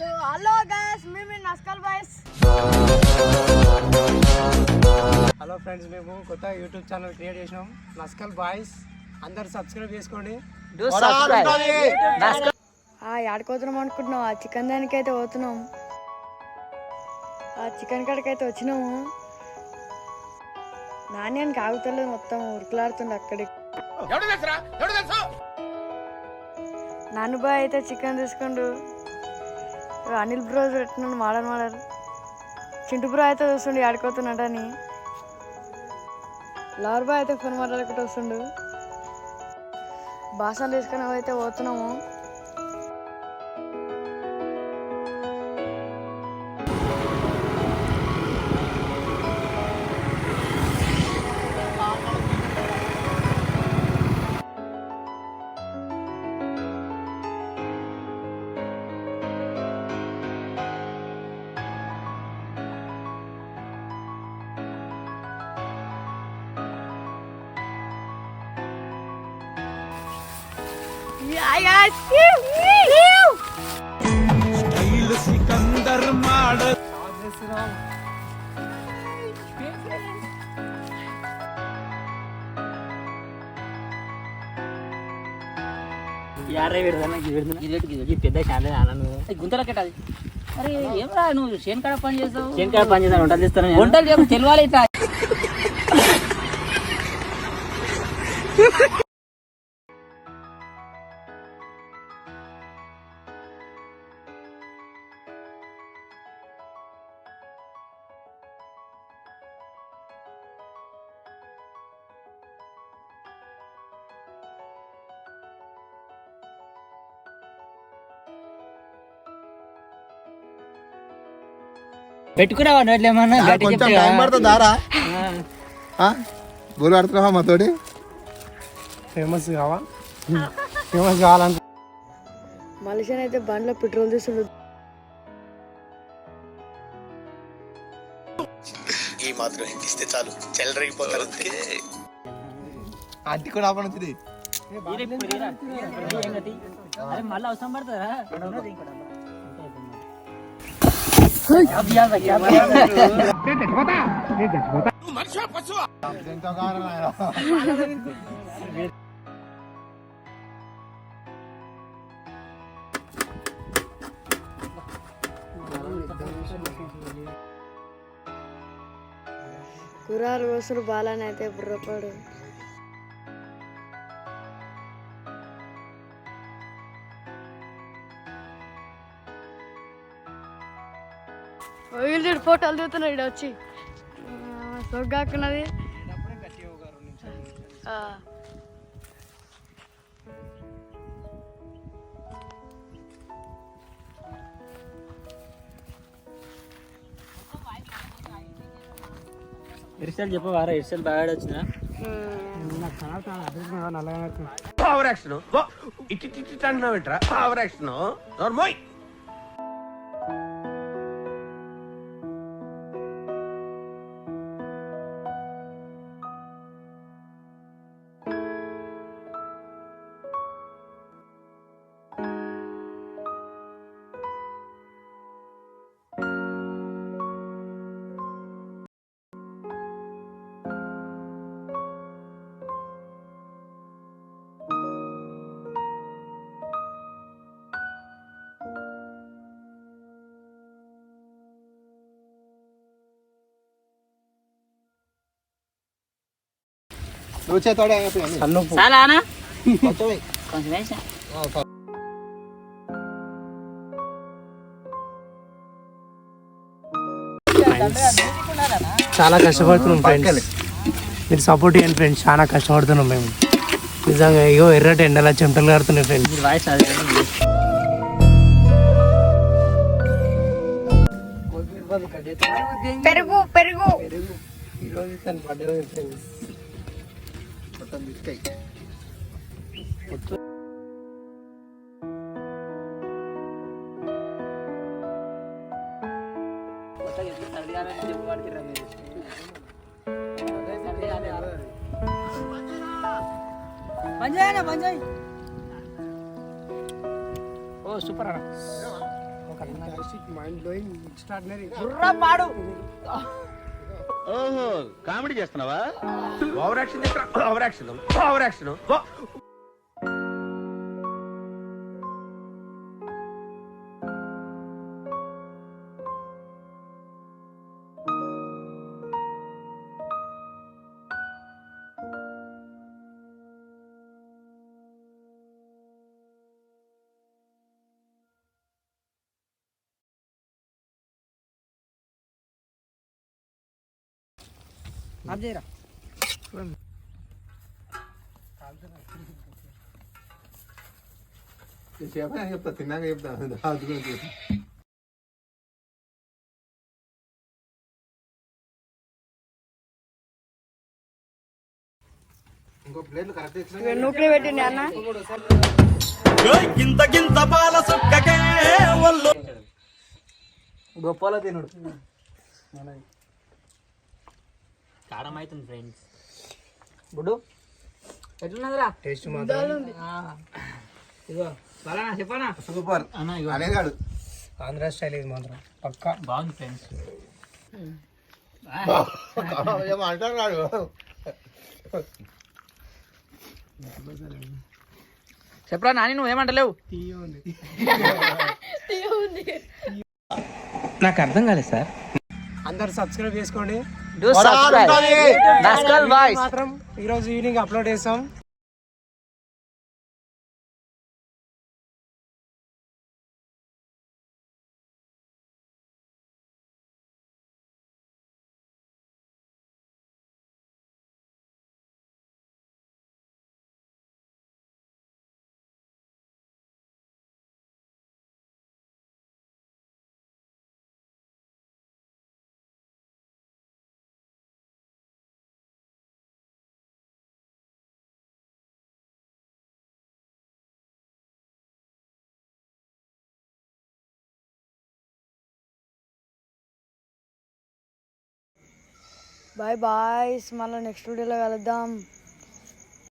So hello guys, మేము Naskal boys. Hello friends, మేము కొత్త యూట్యూబ్ ఛానల్ క్రియేట్ చేసినాం, నస్కల్ బాయ్స్. అందరు సబ్స్క్రైబ్ చేసుకోండి. ఆడుకోతున్నాం అనుకుంటున్నాం. ఆ చికెన్ దానికి అయితే పోతున్నాం. ఆ చికెన్ కాడికి అయితే వచ్చినాము. నాణ్యానికి ఆగుతలేదు, మొత్తం ఉరుకులాడుతుంది అక్కడికి. నాన్న బాయ్ అయితే చికెన్ తీసుకుండు. అనిల్ బ్రో పెట్టినాడు మాడలు. చింటు బ్రో అయితే చూస్తుండు ఆడుకోతున్నాడని. లవర్ బాయ్ అయితే ఫోన్ మాట్లాడుకుంటూ వస్తుండు. బాసన్ తీసుకుని అయితే పోతున్నాము. సికందర్ మోడల్ పెద్ద గుంతలో కెట్టాలి. అరే ఏం రా నువ్వు చేనుకాడ పని చేస్తావు? చేనుకాడ పని చేస్తాను, వంటలు చేస్తాను. వంటలు చెప్పు తెలియాలి. ఇట్లా పెట్టుకున్నావా నోట్లు ఏమన్నా? కొంచెం టైం పడుతుందారా? గోలు ఆడుతున్నావా మాతోటి? ఫేమస్ కావాలంటే మలేషియా అయితే బండ్లో పెట్రోల్ తీస్తుండు. ఈ మాత్రం ఇస్తే చాలు, చెల్లరగిపోతారు. అట్టి కూడా ఆపనొచ్చింది. మళ్ళీ అవసరం పడుతుందా? కుర్రారు వస్తుడు బాలాని అయితే బుర్రపాడు. వీళ్ళు ఫోటోలు దిగుతున్నాడు ఇక్కడ వచ్చి. సొగ్గాకున్నది. ఇరిసెల్ చెప్పవారా? ఇరిసెల్ బాగా వచ్చినా పవర్ యాక్షన్ ఇట్టి అంటున్నావు ఏంట్రా? పవర్ యాక్షన్ నోర్మోయ్. చాలానా? కొంచెం వేసా. చాలా కష్టపడుతున్నాం ఫ్రెండ్స్. మీరు సపోర్ట్ చేయండి ఫ్రెండ్స్. చాలా కష్టపడుతున్నాం మేము నిజంగా. ఇగో ఎర్రటి ఎండలా చెమటలు కడుతున్నాయి ఫ్రెండ్స్. వాయిస్ పెరుగు పెరుగు ఈరోజు తన బర్త్డే ఫ్రెండ్స్. ఓ సూపర్ అన్న. ఒక మైండ్ బ్లోయింగ్ ఎక్స్ట్రాడినరీ. ఓహో కామెడీ చేస్తున్నావా? Over action over action over action. చెప్తా తిన్నాక చెప్తా. ఇంకో ప్లేట్లు కరెక్ట్ ఇచ్చిన నూకలు పెట్టిండి అన్న. గొప్పలో తినుడు. కారం అవుతుంది ఫ్రెండ్స్. బుడ్డు ఎట్లున్నదిరా? టేస్ట్ మాత్రం ఇగో బలానా చెప్పనా? సూపర్ అన్న ఇగో అనేగాడు. ఆంధ్ర స్టైల్ ఇది మాత్రం పక్కా. బాగుంది ఫ్రెండ్స్. ఏమంటారు రాడు. చెప్పరా నాని నువ్వేమంటలేవు? నాకు అర్థం కాలేదు సార్. అందరు సబ్స్క్రైబ్ చేసుకోండి. మాత్రం ఈరోజు ఈవినింగ్ అప్లోడ్ చేస్తాం. బాయ్ బాయ్, మళ్ళీ నెక్స్ట్ వీడియోలో కలుద్దాం.